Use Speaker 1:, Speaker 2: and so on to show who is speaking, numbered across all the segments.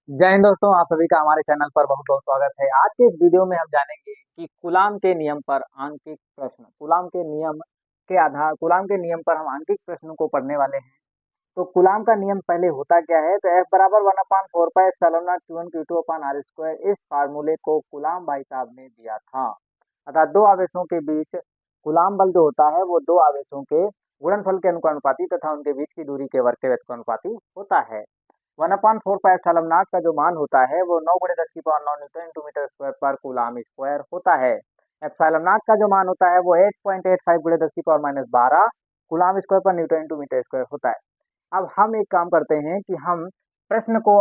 Speaker 1: जय हिंद दोस्तों, आप सभी का हमारे चैनल पर बहुत बहुत स्वागत है। आज के इस वीडियो में हम जानेंगे कि कूलाम के नियम पर आंकिक प्रश्न, कूलाम के नियम पर हम आंकिक प्रश्नों को पढ़ने वाले हैं। तो कूलाम का नियम पहले होता क्या है? तो F बराबर 1/4 pi epsilon not Q1 Q2 upon R square, इस फार्मूले को कूलाम भाई साहब ने दिया था। अर्थात दो आवेशों के बीच कूलाम बल जो होता है वो दो आवेशों के गुणनफल के अनुपाती तथा उनके बीच की दूरी के वर्ग के व्यस्तानुपाती होता है। 1/4 पाई एप्सिलॉन नॉट का जो मान होता है वो 9 × 10⁻⁹ न्यूटन इंटू मीटर स्क्वायर पर कूलाम स्क्वायर होता है। एप्सिलॉन नॉट का जो मान होता है वो 8.85 × 10⁻12 कूलाम स्क्वायर पर न्यूटन इंटू मीटर स्क्वायर होता है। अब हम एक काम करते हैं कि हम प्रश्न को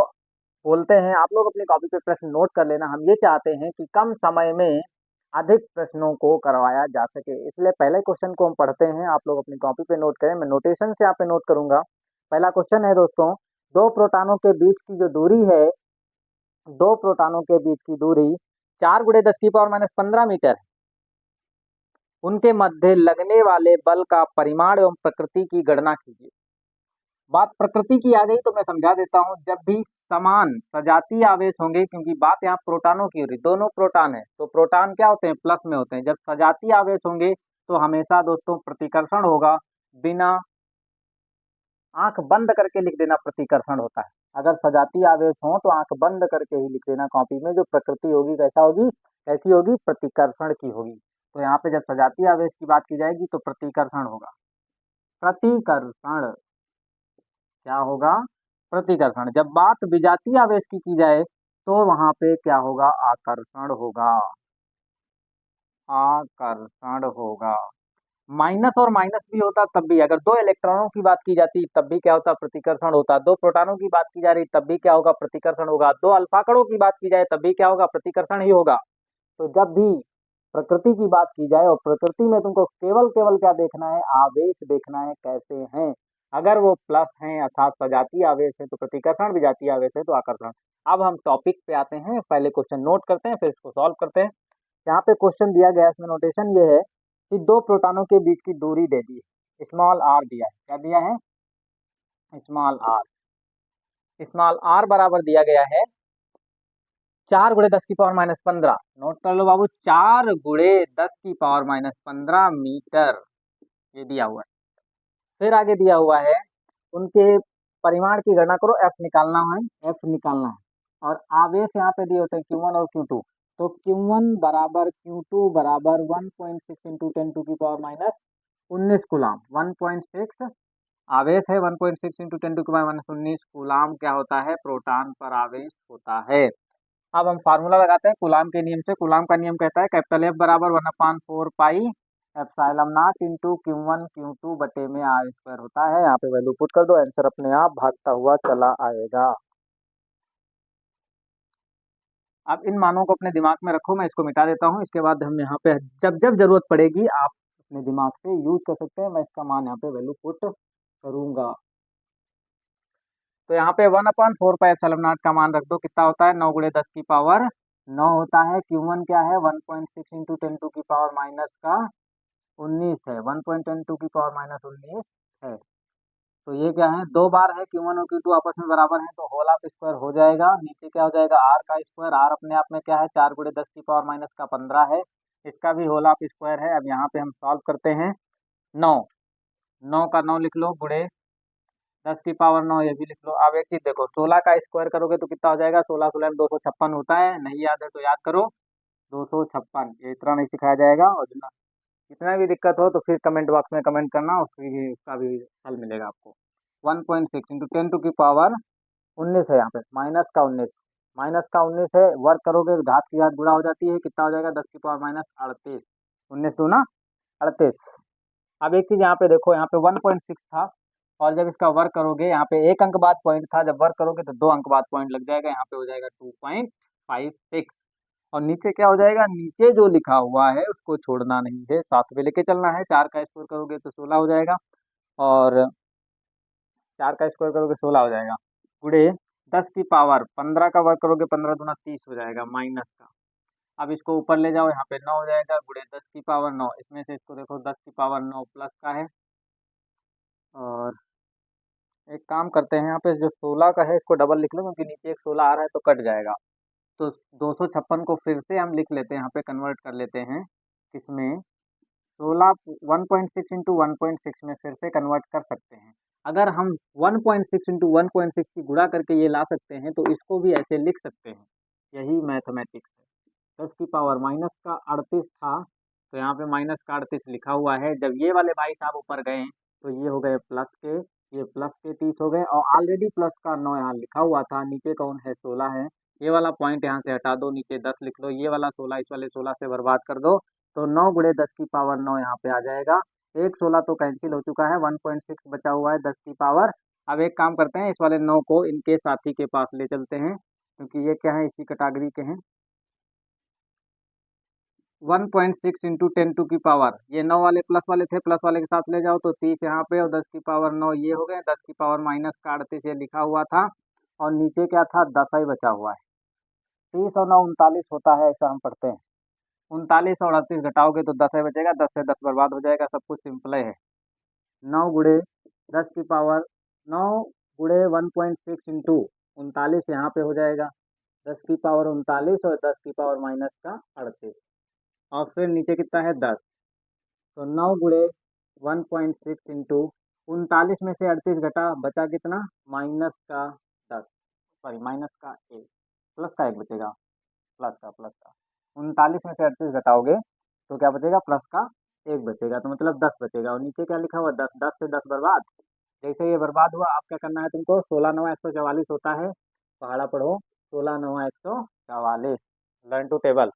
Speaker 1: बोलते हैं। आप लोग अपनी कॉपी पे प्रश्न नोट कर लेना। हम ये चाहते हैं कि कम समय में अधिक प्रश्नों को करवाया जा सके, इसलिए पहले क्वेश्चन को हम पढ़ते हैं। आप लोग अपनी कॉपी पे नोट करें, मैं नोटेशन से यहाँ पे नोट करूंगा। पहला क्वेश्चन है दोस्तों, दो प्रोटॉनों के बीच की जो दूरी है, दो प्रोटॉनों के बीच की दूरी 4 × 10⁻15 मीटर है। उनके मध्य लगने वाले बल का परिमाण एवं प्रकृति की गणना कीजिए। बात प्रकृति की आ गई तो मैं समझा देता हूं। जब भी समान सजातीय आवेश होंगे, क्योंकि बात यहाँ प्रोटॉनों की हो रही, दोनों प्रोटॉन है तो प्रोटॉन क्या होते हैं? प्लस में होते हैं। जब सजातीय आवेश होंगे तो हमेशा दोस्तों प्रतिकर्षण होगा। बिना आंख बंद करके लिख देना, प्रतिकर्षण होता है। अगर सजातीय आवेश हो तो आंख बंद करके ही लिख देना कॉपी में। जो प्रकृति होगी कैसा होगी? ऐसी होगी, प्रतिकर्षण की होगी। तो यहाँ पे जब सजातीय आवेश की बात की जाएगी तो प्रतिकर्षण होगा। प्रतिकर्षण क्या होगा? प्रतिकर्षण। जब बात विजातीय आवेश की जाए तो वहां पे क्या होगा? आकर्षण होगा। आकर्षण होगा। माइनस और माइनस भी होता तब भी, अगर दो इलेक्ट्रॉनों की बात की जाती तब भी क्या होता? प्रतिकर्षण होता। दो प्रोटॉनों की बात की जा रही तब भी क्या होगा? प्रतिकर्षण होगा। दो अल्फा कणों की बात की जाए तब भी क्या होगा? प्रतिकर्षण ही होगा। तो जब भी प्रकृति की बात की जाए, और प्रकृति में तुमको केवल केवल क्या देखना है? आवेश देखना है कैसे हैं। अगर वो प्लस हैं अर्थात सजातीय आवेश है तो प्रतिकर्षण, विजातीय आवेश है तो आकर्षण। अब हम टॉपिक पे आते हैं। पहले क्वेश्चन नोट करते हैं फिर इसको सॉल्व करते हैं। यहाँ पे क्वेश्चन दिया गया है, इसमें नोटेशन ये है कि दो प्रोटॉनों के बीच की दूरी दे दी है, स्मॉल आर दिया है। क्या दिया है? Small are. स्मॉल आर बराबर दिया गया है 4 × 10⁻15। नोट कर लो बाबू, 4 × 10⁻15 ये दिया हुआ है। फिर आगे दिया हुआ है उनके परिमाण की गणना करो। एफ निकालना है, एफ निकालना है। और आवेश यहाँ पे दिए होते हैं Q1 और Q2। तो Q1 बराबर Q2 बराबर 1.6 इंटू 10⁻19 कूलाम। 1.6 आवेश है, 1.6 इंटू 10⁻19 कूलाम क्या होता है? प्रोटॉन पर आवेश होता है। अब हम फार्मूला लगाते हैं कूलाम के नियम से। कूलाम का नियम कहता है कैपिटल F बराबर 1/4 pi epsilon not into Q1 Q2 बटे में R स्क्वायर होता है। यहाँ पे वैल्यू पुट कर दो, आंसर अपने आप भागता हुआ चला आएगा। अब इन मानों को अपने दिमाग में रखो, मैं इसको मिटा देता हूँ। इसके बाद हम यहाँ पे जब जब जरूरत पड़ेगी आप अपने दिमाग से यूज कर सकते हैं। मैं इसका मान यहाँ पे वैल्यू पुट करूंगा। तो यहाँ पे 1/4 पाई एप्सिलॉन नॉट का मान रख दो। कितना होता है? 9 × 10⁻9 होता है। Q1 क्या है? 1.6 इंटू 10⁻−19 है। 1.10⁻−19 है। तो ये क्या है? दो बार है। Q1 और Q2 आपस में बराबर है तो होल ऑफ स्क्वायर हो जाएगा। नीचे क्या हो जाएगा? R का स्क्वायर। R अपने आप में क्या है? 4 × 10⁻−15 है। इसका भी होल ऑफ स्क्वायर है। अब यहाँ पे हम सॉल्व करते हैं। 9, 9 का 9 लिख लो, गुणे 10⁻9 ये भी लिख लो। अब एक चीज देखो, 16 का स्क्वायर करोगे तो कितना हो जाएगा? 16 16 में 256 होता है। नहीं याद है तो याद करो, 256। ये इतना नहीं सिखाया जाएगा। और जितना भी दिक्कत हो तो फिर कमेंट बॉक्स में कमेंट करना, उसका भी हल मिलेगा आपको। 1.6 इंटू 10⁻19 है। यहाँ पे -19, -19 है। वर्क करोगे तो घात की घात गुणा हो जाती है। कितना हो जाएगा? 10⁻38। 19 दूना 38। अब एक चीज यहाँ पे देखो, यहाँ पे 1.6 था और जब इसका वर्क करोगे, यहाँ पे एक अंक बाद पॉइंट था, जब वर्क करोगे तो दो अंक बाद पॉइंट लग जाएगा। यहाँ पे हो जाएगा 2.56। और नीचे क्या हो जाएगा? नीचे जो लिखा हुआ है उसको छोड़ना नहीं है, साथ में लेके चलना है। 4 का स्क्वायर करोगे तो 16 हो जाएगा, और 4 का स्क्वायर करोगे 16 हो जाएगा। गुणे 10⁻15 का वर्क करोगे, 15 दूना 30 हो जाएगा माइनस का। अब इसको ऊपर ले जाओ, यहाँ पे 9 हो जाएगा। गुणे 10⁻9, इसमें से इसको देखो 10⁻9 प्लस का है और एक काम करते हैं, यहाँ पे जो 16 का है इसको डबल लिख लो, क्योंकि नीचे एक 16 आ रहा है तो कट जाएगा। तो 256 को फिर से हम लिख लेते हैं, यहाँ पे कन्वर्ट कर लेते हैं किसमें, 16 1.6 इंटू 1.6 में फिर से कन्वर्ट कर सकते हैं। अगर हम 1.6 इंटू 1.6 की गुणा करके ये ला सकते हैं तो इसको भी ऐसे लिख सकते हैं। यही मैथमेटिक्स है। 10 की पावर माइनस का 38 था, तो यहाँ पे माइनस का 38 लिखा हुआ है। जब ये वाले भाई साहब ऊपर गए तो ये हो गए प्लस के, ये प्लस के 30 हो गए, और ऑलरेडी प्लस का 9 यहाँ लिखा हुआ था, नीचे कौन है 16 है। ये वाला पॉइंट यहाँ से हटा दो, नीचे 10 लिख लो, ये वाला 16 इस वाले 16 से बर्बाद कर दो, तो 9 गुणे 10 की पावर 9 यहाँ पे आ जाएगा। एक 16 तो कैंसिल हो चुका है, 1.6 बचा हुआ है 10 की पावर। अब एक काम करते हैं, इस वाले 9 को इनके साथी के पास ले चलते हैं, क्योंकि ये क्या है, इसी कैटेगरी के हैं। 1.6 इंटू 10 टू की पावर, ये 9 वाले प्लस वाले थे, प्लस वाले के साथ ले जाओ तो 30 यहाँ पे, और 10 की पावर 9 ये हो गए, 10 की पावर माइनस का 38 ये लिखा हुआ था, और नीचे क्या था 10 ही बचा हुआ है। 30 और 9 39 होता है, ऐसा हम पढ़ते हैं। 39 और 38 घटाओगे तो 10 ही बचेगा, 10 से 10 बर्बाद हो जाएगा, सब कुछ सिंपल है। 9 गुणे 10 की पावर 9 गुणे 1.6 इंटू 39 यहाँ पे हो जाएगा, 10 की पावर 39 और 10 की पावर माइनस का 38, और फिर नीचे कितना है 10, तो 9 गुणे 1.6 इंटू 39 में से 38 घटा, बचा कितना माइनस का 10, सॉरी माइनस का 1, प्लस का 1 बचेगा, प्लस का 39 में से 38 घटाओगे तो क्या बचेगा, प्लस का 1 बचेगा, तो मतलब 10 बचेगा, और नीचे क्या लिखा हुआ 10, 10 से 10 बर्बाद। जैसे ये बर्बाद हुआ, आप क्या करना है तुमको, 16 9 144 होता है, पहाड़ा पढ़ो, 16 9 144, लर्न टू टेबल।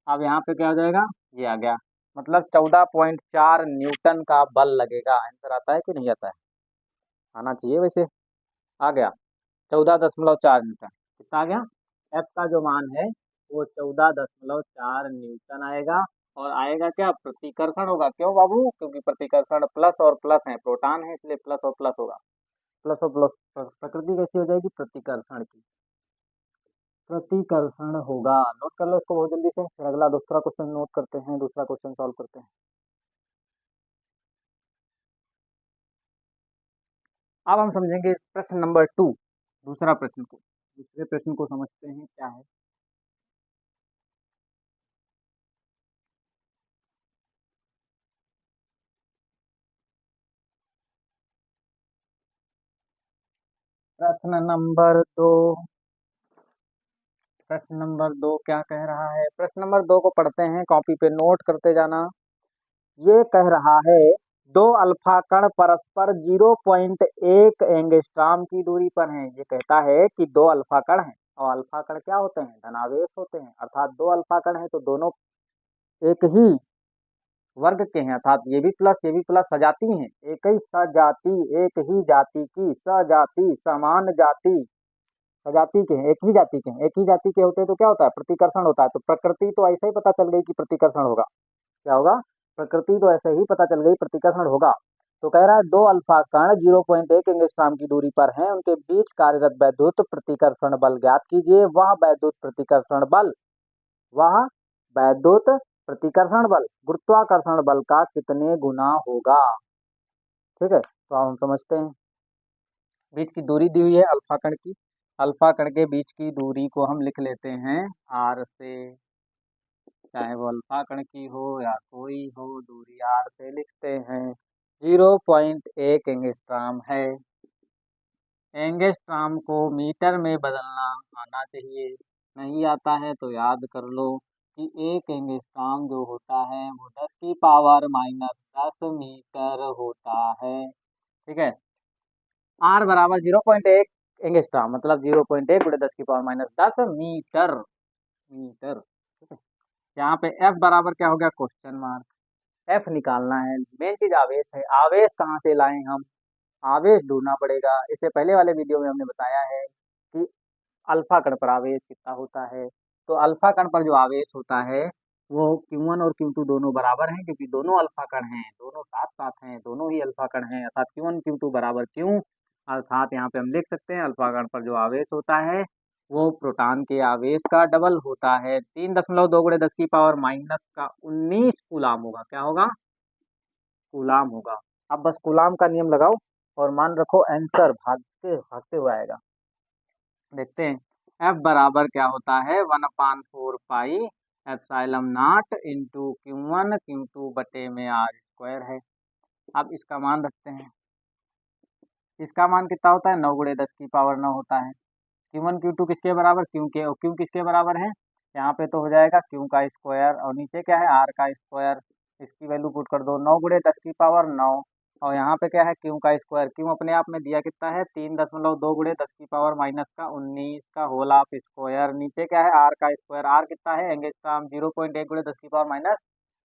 Speaker 1: अब यहाँ पे क्या हो जाएगा, ये आ गया, मतलब 14.4 न्यूटन का बल लगेगा। आंसर आता है कि नहीं आता है, आना चाहिए वैसे, आ गया 14.4 न्यूटन। कितना आ गया, एफ का जो मान है वो 14.4 न्यूटन आएगा, और आएगा क्या, प्रतिकर्षण होगा। क्यों बाबू, क्योंकि प्रतिकर्षण प्लस और प्लस है, प्रोटॉन है, इसलिए प्लस और प्लस होगा, प्लस और प्लस। प्रकृति कैसी हो जाएगी, प्रतिकर्षण की, प्रतिकर्षण होगा। नोट कर लो इसको बहुत जल्दी से, फिर अगला दूसरा क्वेश्चन नोट करते हैं, दूसरा क्वेश्चन सॉल्व करते हैं। अब हम समझेंगे प्रश्न नंबर 2, दूसरा प्रश्न को, दूसरे प्रश्न को समझते हैं क्या है। प्रश्न नंबर 2, प्रश्न नंबर 2 क्या कह रहा है, प्रश्न नंबर 2 को पढ़ते हैं, कॉपी पे नोट करते जाना। ये कह रहा है, दो अल्फा कण परस्पर 0.1 एंगस्ट्रॉम की दूरी पर हैं। ये कहता है कि दो अल्फा कण हैं, और अल्फा कण क्या होते हैं, धनावेश होते हैं, अर्थात दो अल्फा कण हैं तो दोनों एक ही वर्ग के हैं, अर्थात ये भी प्लस सजाती हैं, एक ही सजाति, एक ही जाति की, सजाति समान जाति, सजाति के हैं, एक ही जाति के हैं, एक ही जाति के होते हैं तो क्या होता है, प्रतिकर्षण होता है। तो प्रकृति तो ऐसे ही पता चल गई कि प्रतिकर्षण होगा, क्या होगा, प्रकृति तो ऐसे ही पता चल गई, प्रतिकर्षण होगा। तो कह रहा है दो अल्फा कण 0.1 एंगस्ट्रॉम की दूरी पर हैं, उनके बीच कार्यरत वैद्युत प्रतिकर्षण बल ज्ञात कीजिए। वह वैद्युत प्रतिकर्षण बल, वह वैद्युत प्रतिकर्षण बल गुरुत्वाकर्षण बल का कितने गुना होगा। ठीक है, तो हम समझते हैं, बीच की दूरी दी हुई है अल्फा कण की, अल्फा कण के बीच की दूरी को हम लिख लेते हैं आर से, चाहे वो अल्फा कण की हो या कोई हो, दूरी आर से लिखते हैं। 0.1 एंगस्ट्रॉम है, एंगस्ट्रॉम को मीटर में बदलना आना चाहिए, नहीं आता है तो याद कर लो कि एक एंगस्ट्रॉम जो होता है वो 10 की पावर माइनस 10 मीटर होता है। ठीक है, आर बराबर 0.1 एंगस्ट्रॉम, मतलब 0.1 गुणे 10 की पावर माइनस 10 मीटर, मीटर। ठीक है, यहाँ पे एफ बराबर क्या हो गया, क्वेश्चन मार्क, एफ निकालना है। मेन चीज आवेश है, आवेश कहाँ से लाएं हम, आवेश ढूंढना पड़ेगा। इससे पहले वाले वीडियो में हमने बताया है कि अल्फा कण पर आवेश कितना होता है। तो अल्फा कण पर जो आवेश होता है वो Q1 और Q2 दोनों बराबर हैं, क्योंकि दोनों अल्फा कण हैं, दोनों साथ साथ हैं, दोनों ही अल्फा कण हैं, अर्थात Q1 Q2 बराबर क्यों, अर्थात यहाँ पे हम लिख सकते हैं अल्फा कण पर जो आवेश होता है वो प्रोटॉन के आवेश का डबल होता है। 3.2 गुणे 10 की पावर माइनस का 19 कूलाम होगा, क्या होगा, कूलाम होगा। अब बस कूलाम का नियम लगाओ, और मान रखो आंसर भागते भागते हुए आएगा। देखते हैं F बराबर क्या होता है 1/4 pi epsilon not into Q1 Q2 बटे में R स्क्वायर है। अब इसका मान रखते हैं, इसका मान कितना होता है 9 गुणे 10 की पावर 9 होता है। Q1 Q2 किसके बराबर, Q किसके बराबर है, यहाँ पे तो हो जाएगा Q का स्क्वायर और नीचे क्या है R का स्क्वायर। इसकी वैल्यू पुट कर दो 9 गुणे 10 की पावर 9 और यहाँ पे क्या है Q का स्क्वायर। Q अपने आप में दिया कितना है 3.2 गुणे 10 की पावर माइनस का 19 का होल ऑफ स्क्वायर। नीचे क्या है R का स्क्वायर, R कितना है एंगेज का हम 0.1 गुणे 10 की पावर माइनस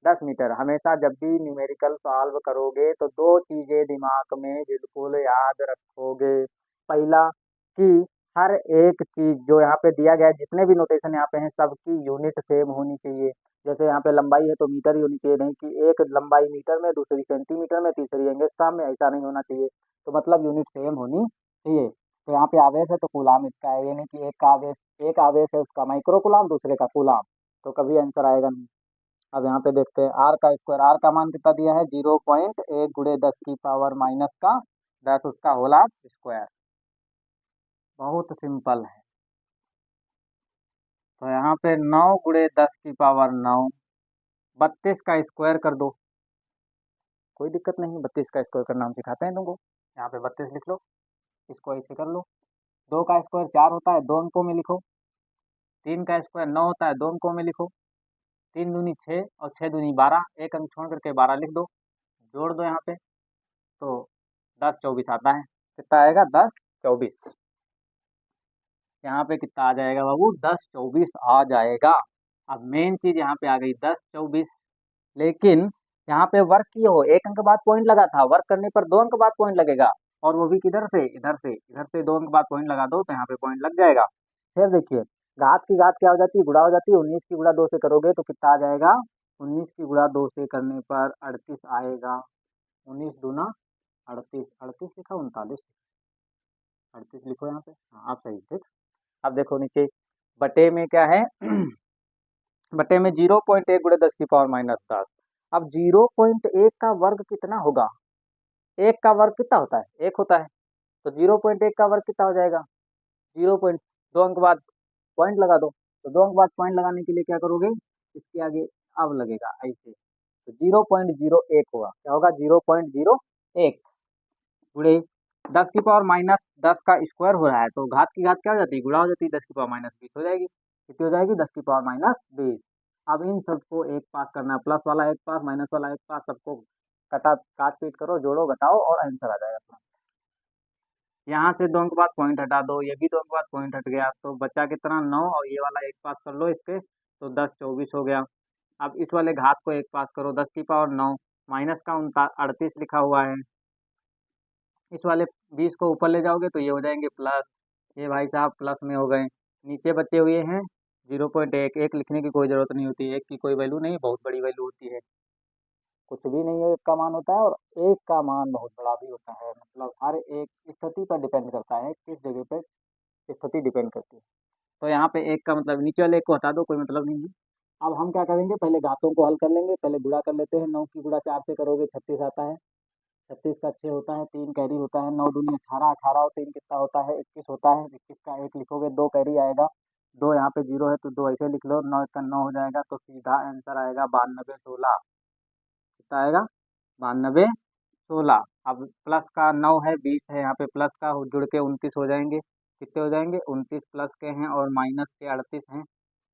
Speaker 1: 10 मीटर। हमेशा जब भी न्यूमेरिकल सॉल्व करोगे तो दो चीजें दिमाग में बिल्कुल याद रखोगे। पहला कि हर एक चीज जो यहाँ पे दिया गया है, जितने भी नोटेशन यहाँ पे हैं सबकी यूनिट सेम होनी चाहिए। जैसे यहाँ पे लंबाई है तो मीटर ही होनी चाहिए, नहीं कि एक लंबाई मीटर में दूसरी सेंटीमीटर में तीसरी एंगस्ट्राम में, ऐसा नहीं होना चाहिए। तो मतलब यूनिट सेम होनी चाहिए। तो यहाँ पे आवेश है तो कूलाम इसका है, ये नहीं कि एक आवेश है उसका माइक्रो कूलाम दूसरे का कूलाम, तो कभी आंसर आएगा नहीं। अब यहाँ पे देखते हैं आर का स्क्वायर, आर का मान कितना दिया है 0.1 गुणे 10 की पावर माइनस का 10 उसका होल स्क्वायर। बहुत सिंपल है। तो यहाँ पे 9 गुणे 10 की पावर 9, 32 का स्क्वायर कर दो, कोई दिक्कत नहीं, 32 का स्क्वायर करना हम सिखाते हैं तुमको। यहाँ पे 32 लिख लो, इसको ऐसे कर लो। 2 का स्क्वायर 4 होता है, 2 अंकों में लिखो। 3 का स्क्वायर 9 होता है, 2 अंकों में लिखो। 3 दूनी 6 और 6 दूनी 12, एक अंक छोड़ करके 12 लिख दो, जोड़ दो यहाँ पे तो 10 24 आता है। कितना आएगा 10 24। यहाँ पे कितना आ जाएगा बाबू 10 24 आ जाएगा। अब मेन चीज यहाँ पे आ गई 10 24, लेकिन यहाँ पे वर्क किए हो, एक अंक बाद पॉइंट लगा था, वर्क करने पर 2 अंक बाद पॉइंट लगेगा, और वो भी किधर से इधर से, इधर से 2 अंक बाद पॉइंट लगा दो तो यहाँ पे पॉइंट लग जाएगा। फिर देखिए घात की घात क्या हो जाती है, गुणा हो जाती है। 19 की गुणा 2 से करोगे तो कितना आ जाएगा, 19 की गुणा 2 से करने पर 38 आएगा। 19 दूना 38, 38 लिखा 39, 38 लिखो यहाँ पे, हाँ आप सही ठीक। अब देखो नीचे बटे में क्या है बटे में 0.1 गुणे 10 की पावर माइनस 10। अब 0.1 का वर्ग कितना होगा, एक का वर्ग कितना होता है 1 होता है, तो 0.1 का वर्ग कितना हो जाएगा 0.2 अंक बाद पॉइंट लगा दो। तो 2 अंक बाद पॉइंट लगाने के लिए क्या करोगे, इसके आगे अब लगेगा ऐसे, तो 0.01 होगा, क्या होगा 0.01 गुणे 10 की पावर माइनस 10 का स्क्वायर हो रहा है, तो घात की घात क्या हो जाती है गुणा हो जाती है, 10 की पावर माइनस 20 हो जाएगी। कितनी हो जाएगी 10 की पावर माइनस 20। अब इन सबको एक पास करना है, प्लस वाला एक पास माइनस वाला एक पास, सबको कटा काट पीट करो, जोड़ो घटाओ और आंसर आ जाएगा अपना। यहाँ से 2 अंक बाद पॉइंट हटा दो, ये भी 2 अंक बाद पॉइंट हट गया, तो बचा कितना 9, और ये वाला एक पास कर लो इसके, तो 10 24 हो गया। अब इस वाले घात को एक पास करो, 10 की पावर 9 माइनस का 38 लिखा हुआ है, इस वाले 20 को ऊपर ले जाओगे तो ये हो जाएंगे प्लस, ये भाई साहब प्लस में हो गए। नीचे बचे हुए हैं 0.1, एक लिखने की कोई ज़रूरत नहीं होती, एक की कोई वैल्यू नहीं, बहुत बड़ी वैल्यू होती है। कुछ भी नहीं है, एक का मान होता है और एक का मान बहुत बड़ा भी होता है, मतलब हर एक स्थिति पर डिपेंड करता है, किस जगह पे स्थिति डिपेंड करती है। तो यहाँ पे एक का मतलब नीचे वाले एक को हटा दो, कोई मतलब नहीं है। अब हम क्या करेंगे, पहले घातों को हल कर लेंगे, पहले गुणा कर लेते हैं। 9 की गुणा 4 से करोगे 36 आता है, 36 का 6 होता है, 3 कैरी होता है, 9 दूनी 18, 18 और 3 कितना होता है 21 होता है, 21 का 1 लिखोगे 2 कैरी आएगा, 2 यहाँ पे 0 है तो 2 ऐसे लिख लो, 9 का 9 हो जाएगा, तो सीधा आंसर आएगा 92 16। कितना आएगा 92 16। अब प्लस का 9 है 20 है, यहाँ पे प्लस का जुड़ के 29 हो जाएंगे, कितने हो जाएंगे 29 प्लस के हैं और माइनस के 38 हैं,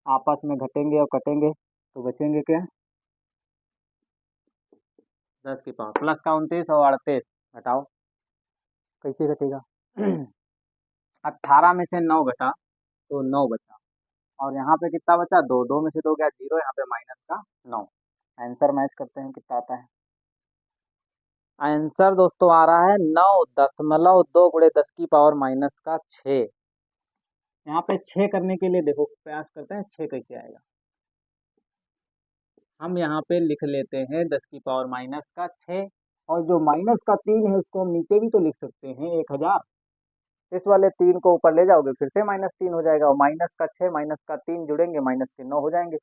Speaker 1: आपस में घटेंगे और कटेंगे तो बचेंगे क्या 10 की पावर प्लस का 29 और 38 घटाओ, कैसे घटेगा 18 में से 9 घटा तो 9 बचा, और यहाँ पे कितना बचा 2, 2 में से 2 गया 0, यहाँ पे माइनस का 9। आंसर मैच करते हैं कितना आता है। आंसर दोस्तों आ रहा है 9.2 गुणे 10 की पावर माइनस का 6। यहाँ पे 6 करने के लिए देखो प्रयास करते हैं 6 कैसे आएगा। हम यहाँ पे लिख लेते हैं 10 की पावर माइनस का 6, और जो माइनस का 3 है उसको हम नीचे भी तो लिख सकते हैं 1000। इस वाले 3 को ऊपर ले जाओगे फिर से -3 हो जाएगा, और माइनस का 6 माइनस का 3 जुड़ेंगे माइनस के 9 हो जाएंगे।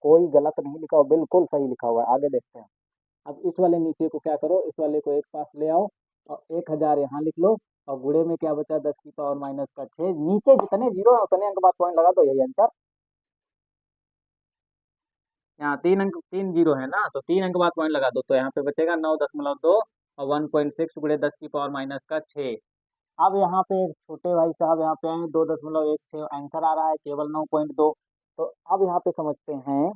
Speaker 1: कोई गलत नहीं लिखा हो, बिल्कुल सही लिखा हुआ है। आगे देखते हैं। अब इस वाले नीचे को क्या करो, इस वाले को एक पास ले आओ, और 1000 यहाँ लिख लो, और गुणे में क्या बचा 10 की पावर माइनस का 6, नीचे जितने जीरो है उतने अंक बाद पॉइंट लगा दो, यही आंसर। यहाँ 3 अंक 3 जीरो है ना, तो 3 अंक बाद पॉइंट लगा दो, तो यहाँ पे बचेगा 9.2 और 1.6 गुणे 10 की पावर माइनस का 6। अब यहाँ पे छोटे भाई साहब यहाँ पे आए 2.16 आंसर आ रहा है केवल 9.2। तो अब यहाँ पे समझते हैं,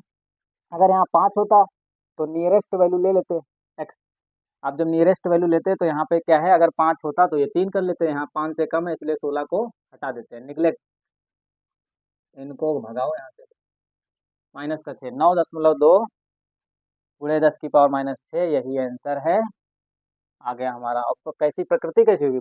Speaker 1: अगर यहाँ 5 होता तो नियरेस्ट वैल्यू ले लेते एक्स। अब जब नियरेस्ट वैल्यू लेते तो यहाँ पे क्या है, अगर 5 होता तो ये 3 कर लेते, यहाँ 5 से कम है इसलिए 16 को हटा देते हैं, निगलेक्ट, इनको भगाओ यहाँ से। माइनस का 6, 9.2 गुणे 10 की पावर माइनस 6, यही आंसर है। आ गया हमारा। अब तो कैसी प्रकृति कैसी होगी,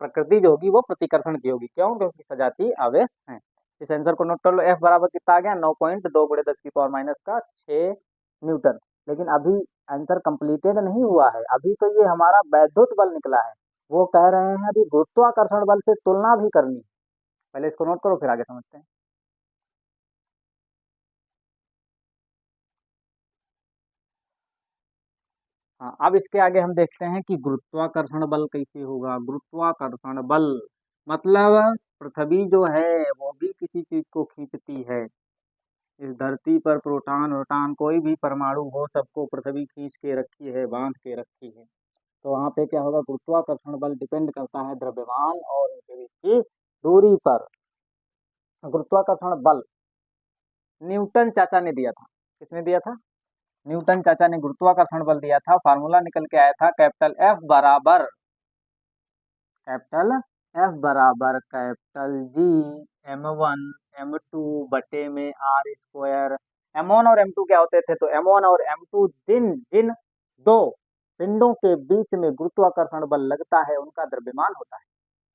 Speaker 1: प्रकृति जो होगी वो प्रतिकर्षण की होगी, क्यों, क्योंकि सजातीय आवेश है। इस आंसर को नोट कर लो, एफ बराबर कितना आ गया, 9.2 गुणे 10 की पावर माइनस का 6 न्यूटन। लेकिन अभी आंसर कंप्लीटेड नहीं हुआ है, अभी तो ये हमारा वैद्युत बल निकला है। वो कह रहे हैं अभी गुरुत्वाकर्षण बल से तुलना भी करनी है। पहले इसको नोट करो फिर आगे समझते हैं। हाँ, अब इसके आगे हम देखते हैं कि गुरुत्वाकर्षण बल कैसे होगा। गुरुत्वाकर्षण बल मतलब पृथ्वी जो है वो भी किसी चीज को खींचती है। इस धरती पर प्रोटॉन वोटॉन कोई भी परमाणु हो, सबको पृथ्वी खींच के रखी है, बांध के रखी है। तो वहां पे क्या होगा, गुरुत्वाकर्षण बल डिपेंड करता है द्रव्यमान और उनके बीच की दूरी पर। गुरुत्वाकर्षण बल न्यूटन चाचा ने दिया था। किसने दिया था? न्यूटन चाचा ने गुरुत्वाकर्षण बल दिया था। फार्मूला निकल के आया था कैपिटल एफ बराबर जी m1 m2 बटे में आर स्क्वायर। m1 और m2 क्या होते थे, तो m1 और m2 जिन जिन दो पिंडों के बीच में गुरुत्वाकर्षण बल लगता है उनका द्रव्यमान होता है।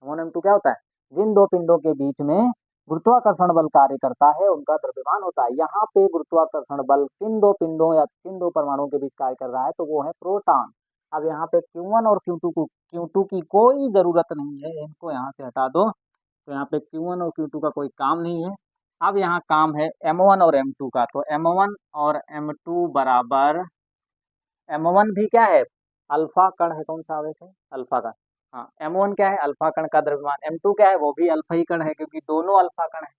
Speaker 1: m1 m2 क्या होता है, जिन दो पिंडों के बीच में गुरुत्वाकर्षण बल कार्य करता है उनका द्रव्यमान होता है। यहाँ पे गुरुत्वाकर्षण बल किन दो पिंडों या किन दो परमाणुओं के बीच कार्य कर रहा है, तो वो है प्रोटॉन। अब यहाँ पे Q1 और Q2 की कोई जरूरत नहीं है, इनको यहाँ से हटा दो। तो यहाँ पे Q1 और Q2 का कोई काम नहीं है। अब यहाँ काम है M1 और M2 का, तो M1 और M2 बराबर, M1 भी क्या है, अल्फा कण है। कौन सा आवेश है, अल्फा का। हाँ, M1 क्या है, अल्फा कण का द्रव्यमान। M2 क्या है, वो भी अल्फा ही कण है, क्योंकि दोनों अल्फा कण है।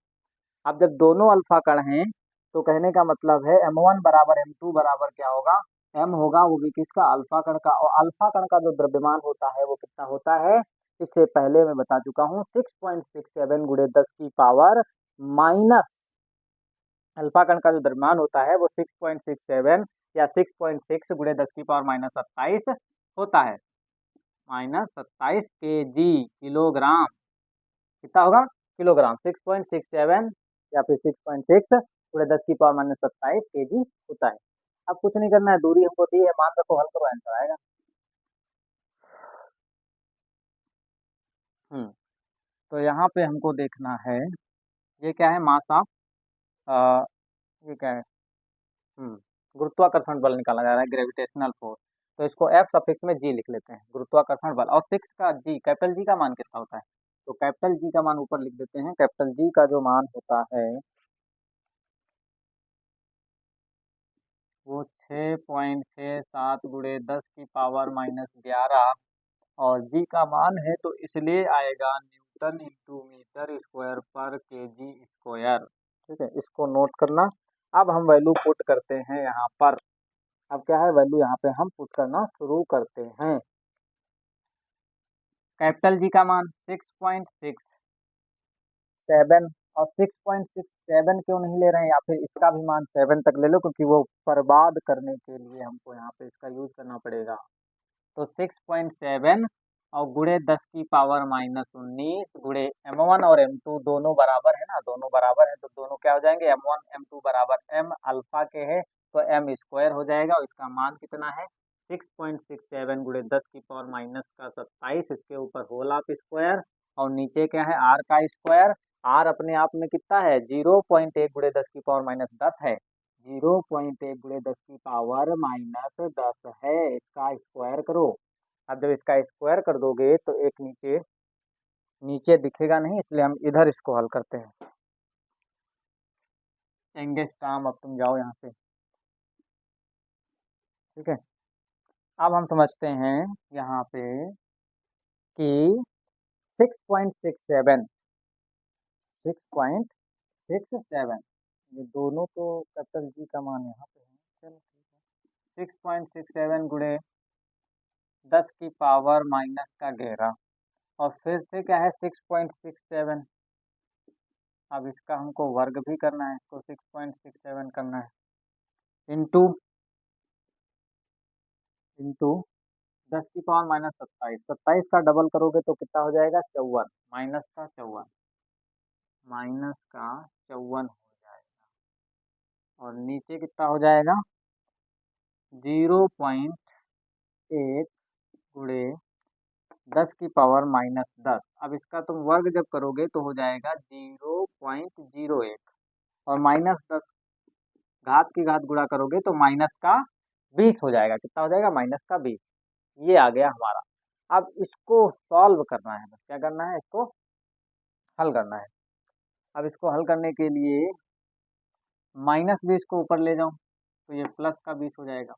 Speaker 1: अब जब दोनों अल्फा कण हैं तो कहने का मतलब है M1 बराबर M2 बराबर क्या होगा, M होगा वो भी किसका, अल्फा कण का। और अल्फा कण का जो द्रव्यमान होता है वो कितना होता है, इससे पहले मैं बता चुका हूँ, 6.67 गुणे 10 की पावर माइनस, अल्फा कण का जो द्रव्यमान होता है वो 6.67 या 6.6 गुणे 10 की पावर माइनस 27 होता है। Minus 27 kg, kilogram. कितना होगा, किलोग्राम। 6.67 या फिर 6.6 पूरे 10 की पावर माइनस 27 kg होता है। अब कुछ नहीं करना है, दूरी हमको दी है, मान रखो, हल करो, आंसर आएगा। तो यहाँ पे हमको देखना है, ये क्या है, मास ऑफ, ये क्या है, गुरुत्वाकर्षण बल निकाला जा रहा है, ग्रेविटेशनल फोर्स। तो इसको एफ सफिक्स में जी लिख लेते हैं, गुरुत्वाकर्षण बल। और सिक्स का जी, कैपिटल जी का मान कितना होता है, तो कैपिटल जी का मान ऊपर लिख देते हैं। कैपिटल जी का जो मान होता है वो 6.67 गुणे 10 की पावर माइनस 11, और जी का मान है तो इसलिए आएगा न्यूटन इंटू मीटर स्क्वायर पर केजी स्क्वायर। ठीक है, इसको नोट करना। अब हम वैल्यू पुट करते हैं यहाँ पर। अब क्या है, वैल्यू यहाँ पे हम पुट करना शुरू करते हैं। कैपिटल जी का मान 6.67, और 6.67 क्यों नहीं ले रहे हैं, या फिर इसका भी मान 7 तक ले लो, क्योंकि वो बर्बाद करने के लिए हमको यहाँ पे इसका यूज करना पड़ेगा। तो 6.7 और गुणे 10 की पावर माइनस 19 गुणे M1 और M2 दोनों बराबर है ना, दोनों बराबर है, तो दोनों क्या हो जाएंगे, M1 M2 बराबर M अल्फा के है, तो M स्क्वायर हो जाएगा। और इसका मान कितना है, 6.67 गुणे 10 की पावर माइनस का 27, इसके ऊपर होल ऑफ स्क्वायर, और नीचे क्या है, R का स्क्वायर। R अपने आप में कितना है, 0.1 गुणे 10 की पावर माइनस 10 है। 0.1 गुणे 10 की पावर माइनस 10 है, इसका स्क्वायर करो। अब जब इसका स्क्वायर कर दोगे तो एक नीचे नीचे दिखेगा नहीं, इसलिए हम इधर इसको हल करते हैं। एंगेज काम, अब तुम जाओ यहाँ से। ठीक है, अब हम समझते हैं यहाँ पे कि 6.67 6.67, ये दोनों तो कैपिटल जी का मान यहाँ पे है। चलो ठीक है, 6.67 गुणे 10 की पावर माइनस का 11, और फिर से क्या है 6.67। अब इसका हमको वर्ग भी करना है, इसको 6.67 करना है, इंटू 10 की पावर माइनस 27, 27 का डबल करोगे तो कितना हो जाएगा 54, माइनस का 54 हो जाएगा, और नीचे कितना हो जाएगा 0.8 गुणे 10 की पावर माइनस 10। अब इसका तुम वर्ग जब करोगे तो हो जाएगा 0.01, और माइनस 10 घात की घात गुणा करोगे तो माइनस का 20 हो जाएगा। कितना हो जाएगा माइनस का 20। ये आ गया हमारा। अब इसको सॉल्व करना है, बस क्या करना है, इसको हल करना है। अब इसको हल करने के लिए माइनस 20 को ऊपर ले जाऊं तो ये प्लस का 20 हो जाएगा।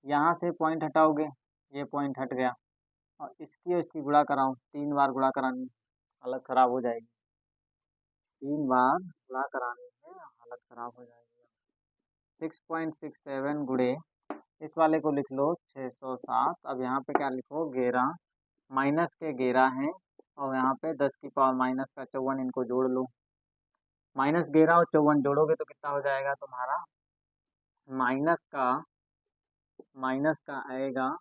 Speaker 1: यहाँ से पॉइंट हटाओगे, ये पॉइंट हट गया, और इसकी और इसकी गुणा कराऊं, 3 बार गुणा करानी, हालत खराब हो जाएगी। 3 बार गुणा कराने में हालत खराब हो जाएगी। 6.67 गुणे, इस वाले को लिख लो 607। अब यहाँ पे क्या लिखो 11, माइनस के 11 हैं, और यहाँ पे 10 की पावर माइनस का 54, इनको जोड़ लो। माइनस 11 और 54 जोड़ोगे तो कितना हो जाएगा तुम्हारा, माइनस का आएगा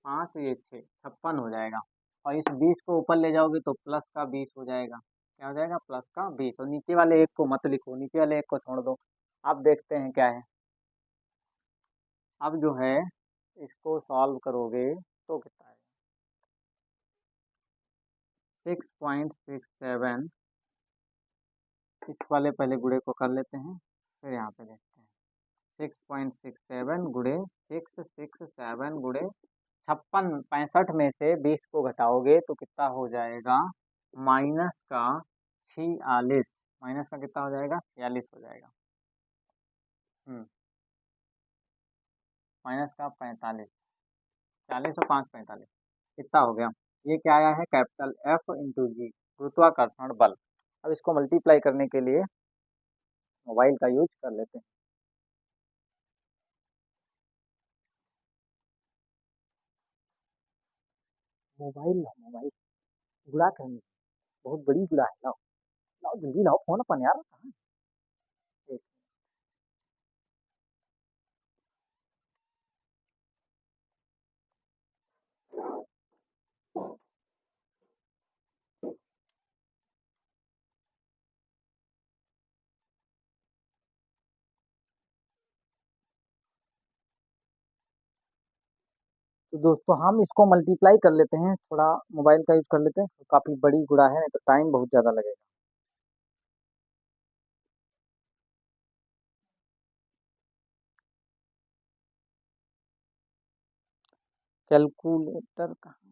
Speaker 1: 5, ये 6, 56 हो जाएगा। और इस 20 को ऊपर ले जाओगे तो प्लस का 20 हो जाएगा। क्या हो जाएगा प्लस का 20, और नीचे वाले एक को मत लिखो, नीचे वाले एक को छोड़ दो। अब देखते हैं क्या है। अब जो है इसको सॉल्व करोगे तो कितना है 6.67, इस वाले पहले गुणे को कर लेते हैं, फिर यहाँ पे देखते हैं। 6.67 गुणे 667 गुणे 56, 65 में से 20 को घटाओगे तो कितना हो जाएगा माइनस का 46, माइनस का कितना हो जाएगा 46 हो जाएगा। माइनस का 45, 40 और 5 45, कितना हो गया। ये क्या आया है कैपिटल एफ इंटू जी, गुरुत्वाकर्षण बल। अब इसको मल्टीप्लाई करने के लिए मोबाइल का यूज कर लेते हैं। मोबाइल लाओ, मोबाइल गुणा करनी, बहुत बड़ी गुणा है, लाओ लाओ जल्दी लाओ फोन अपन यार, कहाँ है? तो दोस्तों हम इसको मल्टीप्लाई कर लेते हैं, थोड़ा मोबाइल का यूज कर लेते हैं, काफी बड़ी गुणा है तो टाइम बहुत ज्यादा लगेगा। कैलकुलेटर कहाँ है?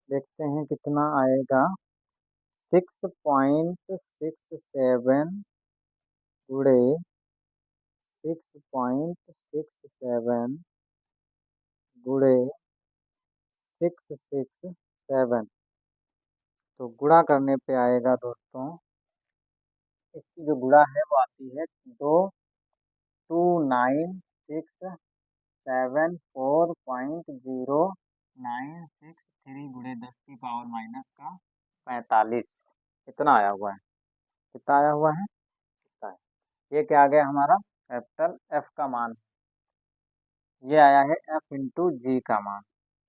Speaker 1: देखते हैं कितना आएगा। 6.67 गुणे 6.67 गुणे 667, तो गुणा करने पे आएगा दोस्तों, इसकी जो गुणा है वो आती है 22967.0963 गुणे 10 की पावर माइनस का 45, इतना आया हुआ है। कितना आया हुआ है, कितना है, ये क्या आ गया हमारा कैपिटल एफ का मान, ये आया है एफ इंटू जी का मान।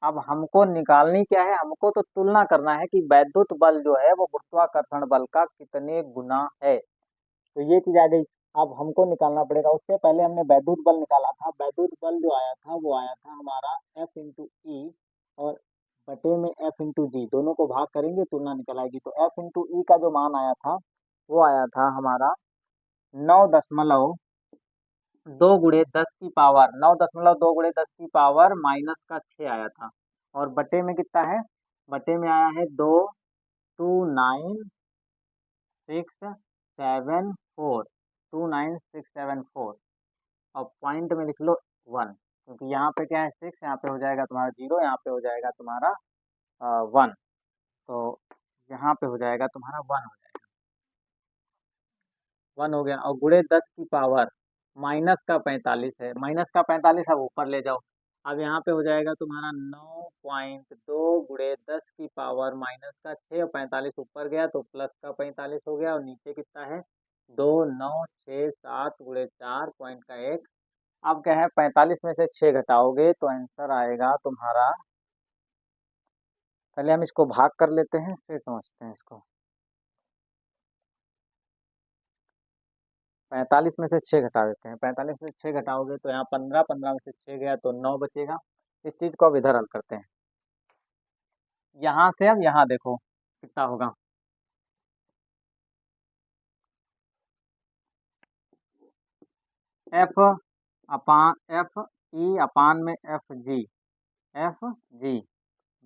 Speaker 1: अब हमको निकालनी क्या है, हमको तो तुलना करना है कि वैद्युत बल जो है वो गुरुत्वाकर्षण बल का कितने गुना है, तो ये चीज आ गई। अब हमको निकालना पड़ेगा, उससे पहले हमने वैद्युत बल निकाला था। वैद्युत बल जो आया था वो आया था हमारा F इंटू ई, और बटे में F इंटू जी, दोनों को भाग करेंगे तुलना निकल आएगी। तो F इंटू ई का जो मान आया था वो आया था हमारा 9.2 × 10⁻⁻⁻⁻⁻⁻⁻⁻⁻⁻⁻⁻⁻⁻⁻⁻⁻⁻⁻⁻⁻⁻⁻⁻⁻⁻⁻⁻⁻⁻⁻⁻⁻⁻⁻⁻⁻⁻⁻⁻⁻⁻⁻⁻⁻⁻⁻⁻⁻⁻⁻⁻⁻⁻⁻⁻⁻⁻⁻⁻⁻⁻⁻⁻⁻⁻⁻⁻⁻⁻⁻⁻⁻⁻⁻⁻⁻⁻⁻⁻⁻⁻⁻⁻⁻⁻⁻⁻⁻⁻⁻⁻⁻⁻⁻और पॉइंट में लिख लो 1, क्योंकि यहाँ पे क्या है 6, यहाँ पे हो जाएगा तुम्हारा 0, यहाँ पे हो जाएगा तुम्हारा 1, तो यहाँ पे हो जाएगा तुम्हारा 1 हो जाएगा, 1 हो गया। और गुणे 10 की पावर माइनस का 45 है, माइनस का 45 अब ऊपर ले जाओ। अब यहाँ पे हो जाएगा तुम्हारा 9.2 गुणे 10 की पावर माइनस का 6, और 45 ऊपर गया तो प्लस का 45 हो गया, और नीचे कितना है 2 9 6 7 गुणे 4 पॉइंट का 1। अब क्या है 45 में से 6 घटाओगे तो आंसर आएगा तुम्हारा, पहले हम इसको भाग कर लेते हैं फिर समझते हैं इसको। 45 में से 6 घटा देते हैं, 45 में से 6 घटाओगे तो यहाँ 15, 15 में से 6 गया तो 9 बचेगा। इस चीज को अब इधर हल करते हैं, यहाँ से अब यहाँ देखो कितना होगा, एफ ई अपान में एफ जी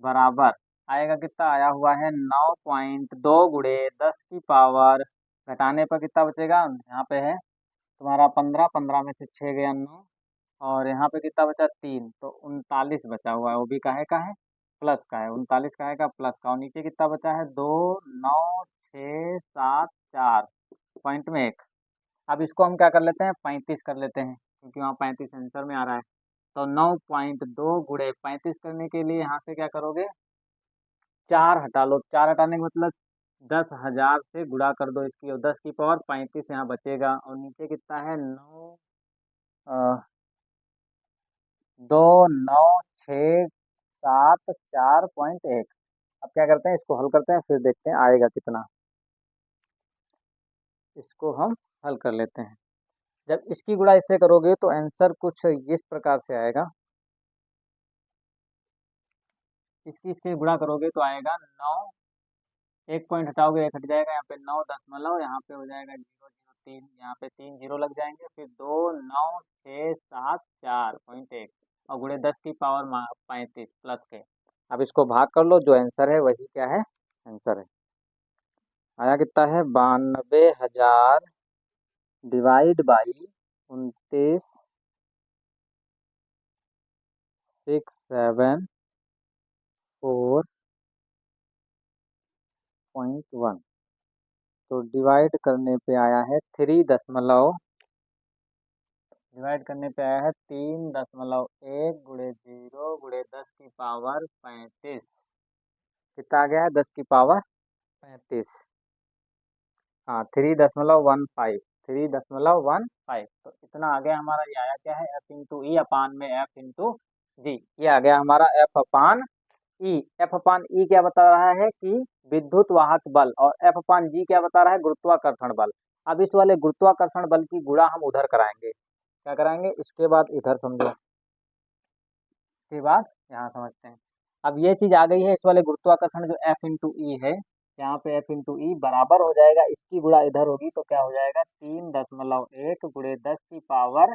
Speaker 1: बराबर आएगा कितना, आया हुआ है 9.2 गुणे 10 की पावर, घटाने पर कितना बचेगा, यहाँ पे है तुम्हारा 15, 15 में से 6 गया 9, और यहाँ पे कितना बचा 3, तो 39 बचा हुआ है, वो भी काहे का है प्लस का है, 39 काहे का प्लस का, और नीचे कितना बचा है 2 9 6 7 4 पॉइंट में 1। अब इसको हम क्या कर लेते हैं 35 कर लेते हैं, क्योंकि वहाँ 35 आंसर में आ रहा है। तो 9.2 गुणे 35 करने के लिए यहाँ से क्या करोगे 4 हटा लो, 4 हटाने का मतलब 10,000 से गुणा कर दो इसकी, और 10 की पावर 35 यहाँ बचेगा, और नीचे कितना है 2 9 6 7 4.1। अब क्या करते हैं इसको हल करते हैं फिर देखते हैं आएगा कितना, इसको हम हल कर लेते हैं। जब इसकी गुणा इससे करोगे तो आंसर कुछ इस प्रकार से आएगा, इसकी गुणा करोगे तो आएगा 9, एक पॉइंट हटाओगे एक हट जाएगा, यहाँ पे 9 दशमलव, यहाँ पे हो जाएगा 003, यहाँ पे 3 0 लग जाएंगे, फिर 2 9 6 7 4.1, और गुणे 10 की पावर 35 प्लस के। अब इसको भाग कर लो, जो आंसर है वही क्या है आंसर है, आया कितना है 92,000 डिवाइड बाई 29 6 7 4.1, तो डिवाइड करने पे आया है 3 दशमलव, डिवाइड करने पे आया है 3.1 गुणे 0 गुणे 10 की पावर 35, कितना आ गया है 10 की पावर 35, हाँ 3.15, 3.15, तो इतना आ गया हमारा, ये आया क्या है एफ इंटू ई अपान में एफ इंटू जी, ये आ गया हमारा एफ अपान ई। एफ अपान ई क्या बता रहा है कि विद्युत वाहक बल, और एफ अपान जी क्या बता रहा है गुरुत्वाकर्षण बल। अब इस वाले गुरुत्वाकर्षण बल की गुणा हम उधर कराएंगे, क्या कराएंगे इसके बाद इधर समझो, इसके बाद यहाँ समझते हैं। अब ये चीज आ गई है, इस वाले गुरुत्वाकर्षण जो एफ इंटू ई है, यहाँ पे एफ इंटू ई बराबर हो जाएगा, इसकी गुणा इधर होगी तो क्या हो जाएगा 3.1 गुणे 10 की पावर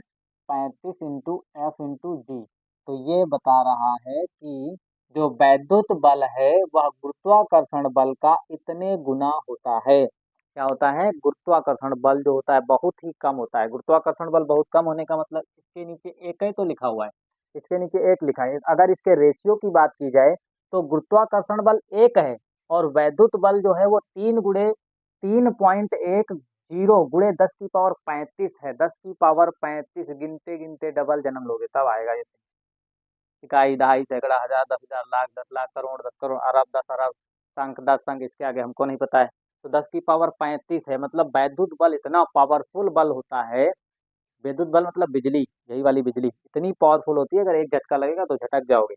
Speaker 1: 35 इंटू एफ इंटू जी। तो ये बता रहा है कि जो वैद्युत बल है वह गुरुत्वाकर्षण बल का इतने गुना होता है। क्या होता है गुरुत्वाकर्षण बल जो होता है बहुत ही कम होता है, गुरुत्वाकर्षण बल बहुत कम होने का मतलब इसके नीचे एक ही तो लिखा हुआ है, इसके नीचे एक लिखा है। अगर इसके रेशियो की बात की जाए तो गुरुत्वाकर्षण बल 1 है, और वैद्युत बल जो है वो 3.10 गुणे 10 की पावर 35 है, 10 की पावर 35 गिनते गिनते डबल जन्म लोगे तब आएगा ये, इकाई दहाई सैकड़ा हजार 10,000 लाख 10 लाख करोड़ 10 करोड़ अरब 10 अरब संख 10 संख, इसके आगे हमको नहीं पता है। तो 10 की पावर 35 है, मतलब वैद्युत बल इतना पावरफुल बल होता है, विद्युत बल मतलब बिजली, यही वाली बिजली इतनी पावरफुल होती है, अगर एक झटका लगेगा तो झटक जाओगे,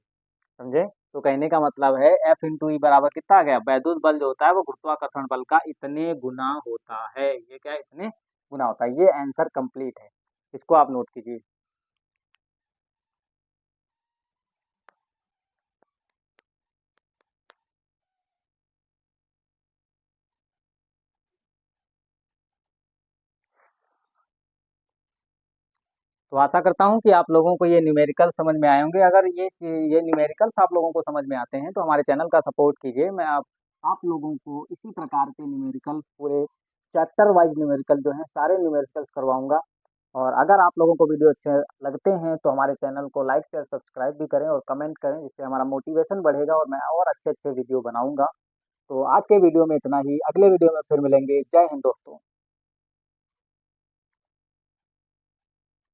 Speaker 1: समझे। तो कहने का मतलब है एफ इंटू ई बराबर कितना आ गया, वैद्युत बल जो होता है वो गुरुत्वाकर्षण बल का इतने गुना होता है, ये क्या है इतने गुना होता है। ये आंसर कंप्लीट है, इसको आप नोट कीजिए। तो आशा करता हूँ कि आप लोगों को ये न्यूमेरिकल समझ में आए होंगे। अगर ये न्यूमेरिकल्स आप लोगों को समझ में आते हैं तो हमारे चैनल का सपोर्ट कीजिए। मैं आप लोगों को इसी प्रकार के न्यूमेरिकल पूरे चैप्टर वाइज न्यूमेरिकल जो हैं सारे न्यूमेरिकल्स करवाऊंगा। और अगर आप लोगों को वीडियो अच्छे लगते हैं तो हमारे चैनल को लाइक शेयर सब्सक्राइब भी करें और कमेंट करें, जिससे हमारा मोटिवेशन बढ़ेगा और मैं और अच्छे अच्छे वीडियो बनाऊंगा। तो आज के वीडियो में इतना ही, अगले वीडियो में फिर मिलेंगे। जय हिंद दोस्तों।